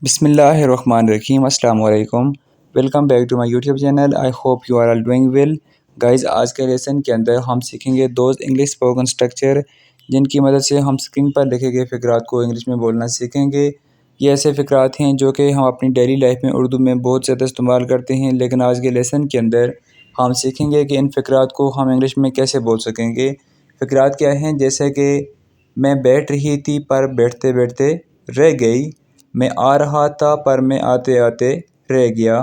बिस्मिल्लाहिर्रहमानिर्रहीम अस्सलाम वालेकुम। Welcome back to my YouTube channel. I hope you are all doing well. Guys, आज के लेसन के अंदर हम सीखेंगे दोज इंग्लिश स्पोकन स्ट्रक्चर, जिनकी मदद से हम स्क्रीन पर लिखे गए फ़िक्रात को इंग्लिश में बोलना सीखेंगे। ये ऐसे फ़िक्रात हैं जो कि हम अपनी डेली लाइफ में उर्दू में बहुत ज़्यादा इस्तेमाल करते हैं, लेकिन आज के लेसन के अंदर हम सीखेंगे कि इन फ़िक्रात को हम इंग्लिश में कैसे बोल सकेंगे। फ़िक्रात क्या हैं? जैसे कि मैं बैठ रही थी पर बैठते बैठते रह गई, मैं आ रहा था पर मैं आते आते रह गया।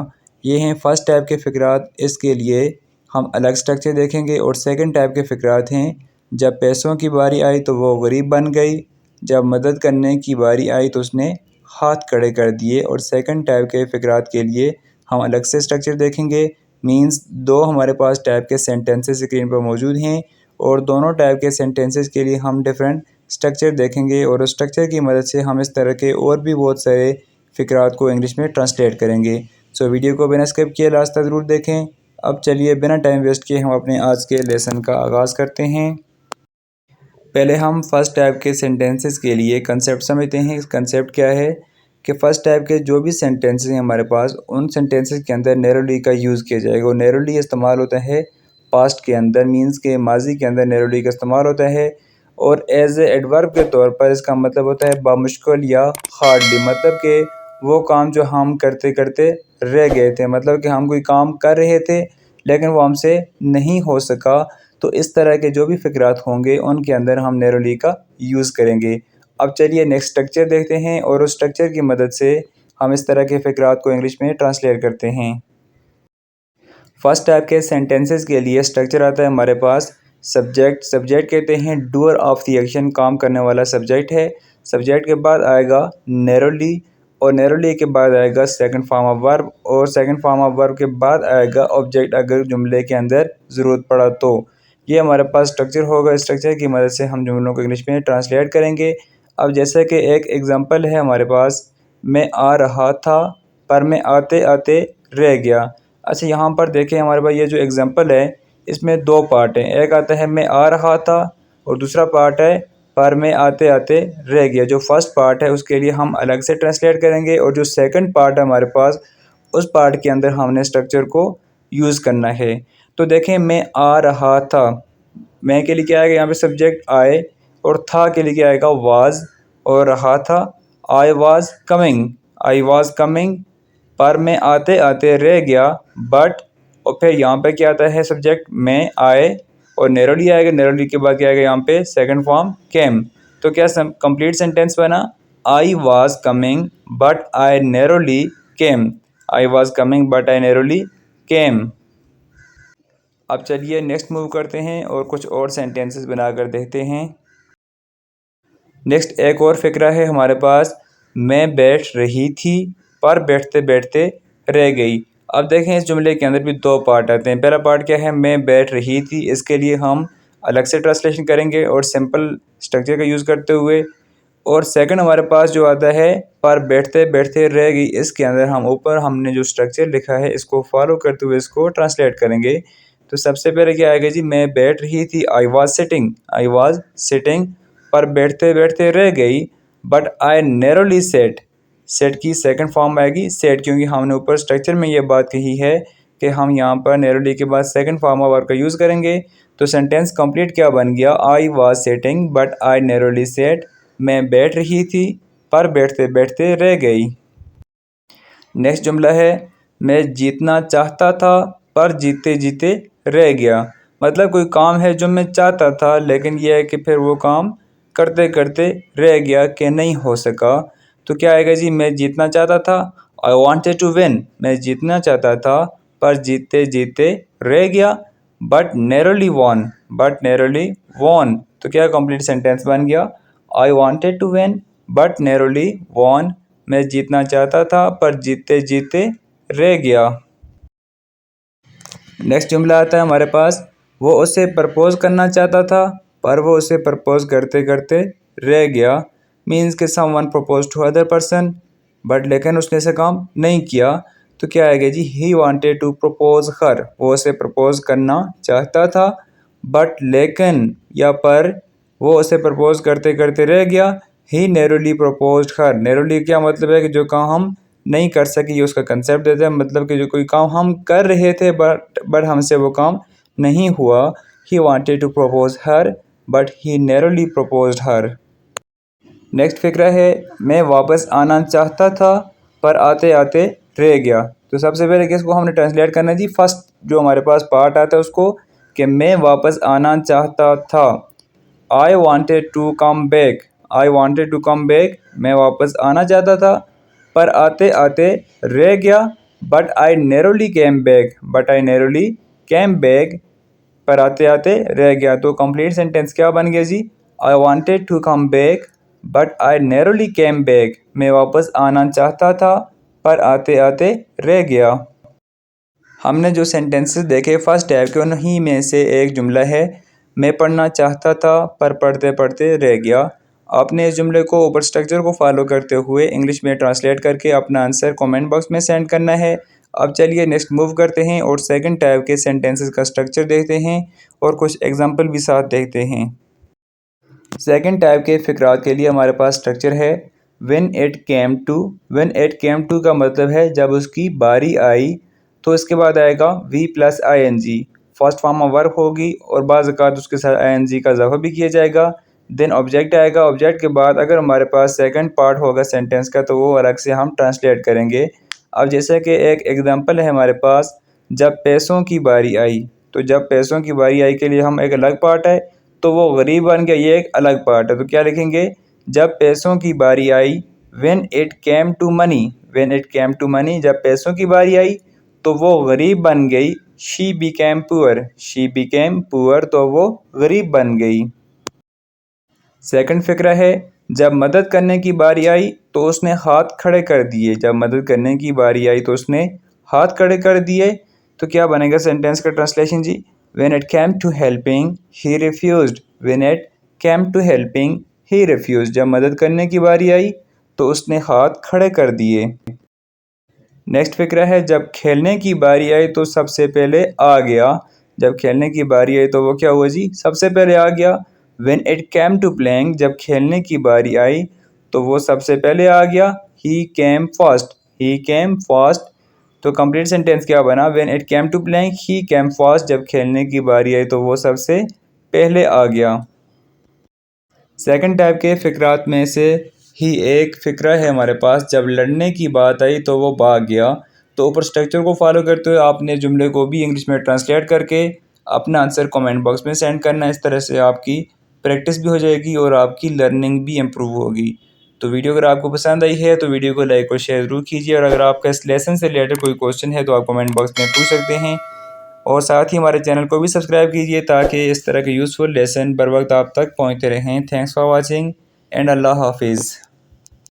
ये हैं फ़र्स्ट टाइप के फ़िक्रात। इसके लिए हम अलग स्ट्रक्चर देखेंगे। और सेकंड टाइप के फ़िक्रात हैं, जब पैसों की बारी आई तो वो गरीब बन गई, जब मदद करने की बारी आई तो उसने हाथ खड़े कर दिए। और सेकंड टाइप के फ़िक्रात के लिए हम अलग से स्ट्रक्चर देखेंगे। मीन्स दो हमारे पास टाइप के सेंटेंसेस स्क्रीन पर मौजूद हैं, और दोनों टाइप के सेंटेंसेस के लिए हम डिफरेंट स्ट्रक्चर देखेंगे, और उस स्ट्रक्चर की मदद से हम इस तरह के और भी बहुत सारे फ़िक्रात को इंग्लिश में ट्रांसलेट करेंगे। सो वीडियो को बिना स्किप किए लास्ट तक ज़रूर देखें। अब चलिए बिना टाइम वेस्ट किए हम अपने आज के लेसन का आगाज़ करते हैं। पहले हम फर्स्ट टाइप के सेंटेंसेस के लिए कंसेप्ट समझते हैं। कंसेप्ट क्या है कि फ़र्स्ट टाइप के जो भी सेंटेंसेस हैं हमारे पास, उन सेंटेंसेस के अंदर नैरोली का यूज़ किया जाएगा। और नैरोली इस्तेमाल होता है पास्ट के अंदर, मीन्स के माजी के अंदर नैरोली का इस्तेमाल होता है। और एज ए एडवर्ब के तौर पर इसका मतलब होता है बामुश्किल या हार्डली, मतलब कि वो काम जो हम करते करते रह गए थे, मतलब कि हम कोई काम कर रहे थे लेकिन वो हमसे नहीं हो सका। तो इस तरह के जो भी फ़िक्रात होंगे उनके अंदर हम नैरोली का यूज़ करेंगे। अब चलिए नेक्स्ट स्ट्रक्चर देखते हैं, और उस स्ट्रक्चर की मदद से हम इस तरह के फ़िक्रात को इंग्लिश में ट्रांसलेट करते हैं। फर्स्ट टाइप के सेंटेंसेस के लिए स्ट्रक्चर आता है हमारे पास सब्जेक्ट। सब्जेक्ट कहते हैं डूअर ऑफ द एक्शन, काम करने वाला सब्जेक्ट है। सब्जेक्ट के बाद आएगा नैरोली, और नैरोली के बाद आएगा सेकंड फॉर्म ऑफ वर्ब, और सेकंड फॉर्म ऑफ वर्ब के बाद आएगा ऑब्जेक्ट, अगर जुमले के अंदर ज़रूरत पड़ा तो। ये हमारे पास स्ट्रक्चर होगा। स्ट्रक्चर की मदद से हम जुमलों को इंग्लिश में ट्रांसलेट करेंगे। अब जैसे कि एक एग्जांपल है हमारे पास, मैं आ रहा था पर मैं आते आते रह गया। अच्छा, यहाँ पर देखें हमारे पास ये जो एग्जांपल है इसमें दो पार्ट हैं। एक आता है मैं आ रहा था, और दूसरा पार्ट है पर मैं आते आते रह गया। जो फर्स्ट पार्ट है उसके लिए हम अलग से ट्रांसलेट करेंगे, और जो सेकंड पार्ट है हमारे पास, उस पार्ट के अंदर हमने स्ट्रक्चर को यूज़ करना है। तो देखें, मैं आ रहा था, मैं के लिए क्या आएगा यहाँ पे सब्जेक्ट आए, और था के लिए क्या आएगा वाज, और रहा था आई was coming, I was coming, पर मैं आते आते रह गया बट। और फिर यहाँ पे क्या आता है सब्जेक्ट मैं आए, और नैरोली आएगा, नैरोली के बाद क्या आएगा यहाँ पे सेकंड फॉर्म केम। तो क्या कंप्लीट सेंटेंस बना, I was coming but I narrowly came, I was coming but I narrowly came. अब चलिए नेक्स्ट मूव करते हैं और कुछ और सेंटेंसेस बनाकर देखते हैं। नेक्स्ट एक और फ़िक्रा है हमारे पास, मैं बैठ रही थी पर बैठते बैठते रह गई। अब देखें इस जुमले के अंदर भी दो पार्ट आते हैं। पहला पार्ट क्या है, मैं बैठ रही थी, इसके लिए हम अलग से ट्रांसलेशन करेंगे और सिंपल स्ट्रक्चर का यूज़ करते हुए। और सेकंड हमारे पास जो आता है पर बैठते बैठते रह गई, इसके अंदर हम ऊपर हमने जो स्ट्रक्चर लिखा है इसको फॉलो करते हुए इसको ट्रांसलेट करेंगे। तो सबसे पहले क्या आएगा जी, मैं बैठ रही थी, I was sitting, I was sitting, पर बैठते बैठते रह गई but I narrowly set. Set की सेकंड फॉर्म आएगी सेट, क्योंकि हमने ऊपर स्ट्रक्चर में ये बात कही है कि हम यहाँ पर नैरोली के बाद सेकंड फॉर्म ऑफ वर्ब का यूज़ करेंगे। तो सेंटेंस कंप्लीट क्या बन गया, I was sitting but I narrowly set, मैं बैठ रही थी पर बैठते बैठते रह गई। नेक्स्ट जुमला है, मैं जीतना चाहता था पर जीते जीते रह गया। मतलब कोई काम है जो मैं चाहता था, लेकिन यह है कि फिर वो काम करते करते रह गया कि नहीं हो सका। तो क्या आएगा जी, मैं जीतना चाहता था, आई वॉन्टेड टू विन, मैं जीतना चाहता था पर जीते जीते रह गया, but narrowly won, but narrowly won. तो क्या कंप्लीट सेंटेंस बन गया, I wanted to win but narrowly won, मैं जीतना चाहता था पर जीते जीते रह गया। नेक्स्ट जुमला आता है हमारे पास, वो उसे प्रपोज करना चाहता था पर वो उसे प्रपोज करते करते रह गया। मीन्स के someone propose to other person but लेकिन उसने ऐसा काम नहीं किया। तो क्या आएगा जी, he wanted to propose her, वो उसे प्रपोज करना चाहता था बट लेकिन या पर वो उसे प्रपोज करते करते रह गया, ही नैरोली प्रपोज्ड हर। नैरोली क्या मतलब है कि जो काम हम नहीं कर सके, ये उसका कंसेप्ट देता है। मतलब कि जो कोई काम हम कर रहे थे बट हमसे वो काम नहीं हुआ। He wanted to propose her but he narrowly proposed her. Next फिक्रा है, मैं वापस आना चाहता था पर आते आते रह गया। तो सबसे पहले किसको हमने ट्रांसलेट करना जी, फर्स्ट जो हमारे पास पार्ट आता है उसको, कि मैं वापस आना चाहता था। I wanted to come back. I wanted to come back, मैं वापस आना चाहता था पर आते आते रह गया। But I narrowly came back. But I narrowly came back, पर आते आते रह गया। तो कंप्लीट सेंटेंस क्या बन गया जी, I wanted to come back but I narrowly came back. मैं वापस आना चाहता था पर आते आते रह गया। हमने जो सेंटेंसेस देखे फर्स्ट टाइप के, उन्हीं में से एक जुमला है, मैं पढ़ना चाहता था पर पढ़ते पढ़ते रह गया। आपने इस जुमले को ऊपर स्ट्रक्चर को फॉलो करते हुए इंग्लिश में ट्रांसलेट करके अपना आंसर कमेंट बॉक्स में सेंड करना है। अब चलिए नेक्स्ट मूव करते हैं और सेकंड टाइप के सेंटेंसेस का स्ट्रक्चर देखते हैं और कुछ एग्जांपल भी साथ देखते हैं। सेकंड टाइप के फिक्रात के लिए हमारे पास स्ट्रक्चर है when it came to. When it came to का मतलब है जब उसकी बारी आई। तो इसके बाद आएगा V plus I N G, first form of verb होगी और बाज़ औक़ात उसके साथ आई एन जी का इजाफा भी किया जाएगा। देन ऑब्जेक्ट आएगा। ऑब्जेक्ट के बाद अगर हमारे पास सेकंड पार्ट होगा सेंटेंस का तो वो अलग से हम ट्रांसलेट करेंगे। अब जैसे कि एक एग्जांपल है हमारे पास, जब पैसों की बारी आई। तो जब पैसों की बारी आई के लिए हम एक अलग पार्ट है, तो वो गरीब बन गया, ये एक अलग पार्ट है। तो क्या लिखेंगे, जब पैसों की बारी आई। When it came to money. When it came to money, जब पैसों की बारी आई तो वो गरीब बन गई। She became poor. She became poor, तो वो गरीब बन गई। सेकंड फिक्रा है, जब मदद करने की बारी आई तो उसने हाथ खड़े कर दिए। जब मदद करने की बारी आई तो उसने हाथ खड़े कर दिए। तो क्या बनेगा सेंटेंस का ट्रांसलेशन जी, When it came to helping, he refused. When it came to helping, he refused. जब मदद करने की बारी आई तो उसने हाथ खड़े कर दिए। नेक्स्ट फिक्रा है, जब खेलने की बारी आई तो सबसे पहले आ गया। जब खेलने की बारी आई तो वो क्या हुआ जी, सबसे पहले आ गया। When it came to playing, जब खेलने की बारी आई तो वो सबसे पहले आ गया। He came first. He came first. तो कंप्लीट सेंटेंस क्या बना, when it came to playing he came first. जब खेलने की बारी आई तो वो सबसे पहले आ गया। सेकंड टाइप के फिक्रात में से ही एक फिक्रा है हमारे पास, जब लड़ने की बात आई तो वो भाग गया। तो ऊपर स्ट्रक्चर को फॉलो करते हुए आपने जुमले को भी इंग्लिश में ट्रांसलेट करके अपना आंसर कमेंट बॉक्स में सेंड करना। इस तरह से आपकी प्रैक्टिस भी हो जाएगी और आपकी लर्निंग भी इम्प्रूव होगी। तो वीडियो अगर आपको पसंद आई है तो वीडियो को लाइक और शेयर ज़रूर कीजिए। और अगर आपका इस लेसन से रिलेटेड कोई क्वेश्चन है तो आप कमेंट बॉक्स में पूछ सकते हैं। और साथ ही हमारे चैनल को भी सब्सक्राइब कीजिए ताकि इस तरह के यूज़फुल लेसन बर वक्त आप तक पहुँचते रहें। थैंक्स फॉर वॉचिंग एंड अल्लाह हाफिज़।